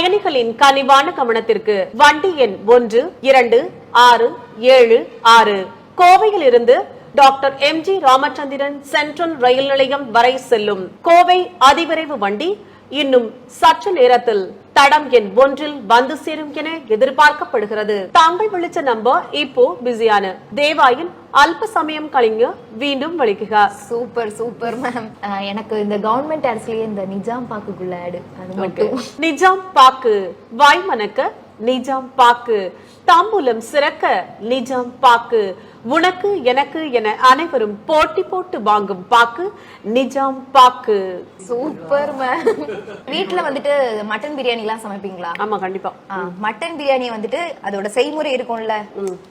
பயணிகளின் கனிவான கவனத்திற்கு வண்டி எண் 1, 2, 6, 7, 6 கோவையில் இருந்து டாக்டர் எம்ஜி ராமச்சந்திரன் சென்ட்ரல் ரயில் நிலையம் வரை செல்லும் கோவை அதிவிரைவு வண்டி இன்னும் சற்று நேரத்தில் தடம் எண் 1 வந்து சேரும் என எதிர்பார்க்கப்படுகிறது. தாங்கள் விളിച്ച நம்பர் இப்போ பிஸியான தேவாயின் அல்ப சமயம் கழிங்க வீண்டும் வலிக்குக. Super super ma'am. எனக்கு இந்த கவர்மெண்ட் ஆட்ஸ்லயே இந்த நிஜாம் பாக்குக்குள்ள ஆடு அது மட்டும். நிஜாம் பாக்கு வாய் மணக்க நிஜாம் பாக்கு தாம்பூலம் சிறக்க நிஜாம் பாக்கு உனக்கு எனக்கு என அனைவரும் போட்டி போட்டு வாங்கும் பாக்கு நிஜாம் பாக்கு. Super ma'am. வீட்ல வந்துட்டு மட்டன் பிரியாணி எல்லாம் சமைப்பீங்களா? ஆமா கண்டிப்பா. மட்டன் பிரியாணி வந்துட்டு அதோட செய்முறை இருக்கும்ல,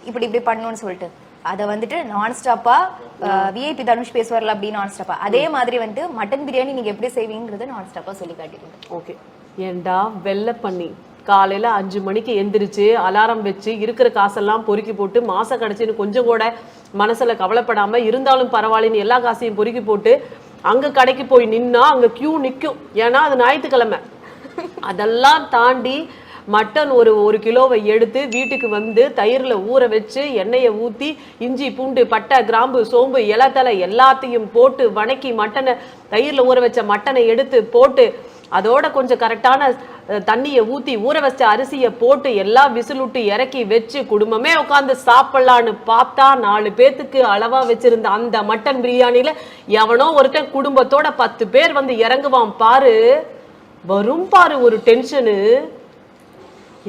இப்படி இப்படி பண்ணணும்னு சொல்லிட்டு அத வந்துட்டு நான் ஸ்டாப்பா விஐபி தனுஷ் பேசுவார்ல அப்படி நான் ஸ்டாப்பா அதே மாதிரி வந்துட்டு மட்டன் பிரியாணி நீங்க எப்படி செய்வீங்கறத நான் ஸ்டாப்பா சொல்லி காட்டிடுங்க. ஓகே. ஏண்டா வெள்ளை பண்ணி காலையில 5 மணிக்கு எந்திரிச்சு அலாரம் வச்சு இருக்கிற காசெல்லாம் பொறுக்கி போட்டு மாசம் கடைசின்னு கொஞ்சம் கூட மனசுல கவலைப்படாம இருந்தாலும் பரவாயில்லன்னு எல்லா காசையும் பொறுக்கி போட்டு அங்க கடைக்கு போய் நின்னா அங்க கியூ நிக்கும். ஏன்னா அது ஞாயிற்றுக்கிழமை. அதெல்லாம் தாண்டி மட்டன் ஒரு கிலோவை எடுத்து வீட்டுக்கு வந்து தயிர்ல ஊற வச்சு எண்ணெயை ஊத்தி இஞ்சி பூண்டு பட்டை கிராம்பு சோம்பு இலத்தலை எல்லாத்தையும் போட்டு வணக்கி மட்டனை தயிர்ல ஊற வச்ச மட்டனை எடுத்து போட்டு அதோட கொஞ்சம் கரெக்டான தண்ணியை ஊத்தி ஊற வச்ச அரிசியை போட்டு எல்லாம் விசிலுட்டு இறக்கி வச்சு குடும்பமே உட்காந்து சாப்பிடலான்னு பார்த்தா 4 பேத்துக்கு அளவா வச்சிருந்த அந்த மட்டன் பிரியாணில எவனோ ஒருத்தன் குடும்பத்தோட 10 பேர் வந்து இறங்குவான் பாரு. வரும் பாரு ஒரு டென்ஷனு.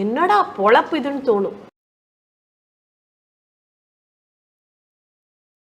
என்னடா பொழப்பு இதுன்னு தோணும்.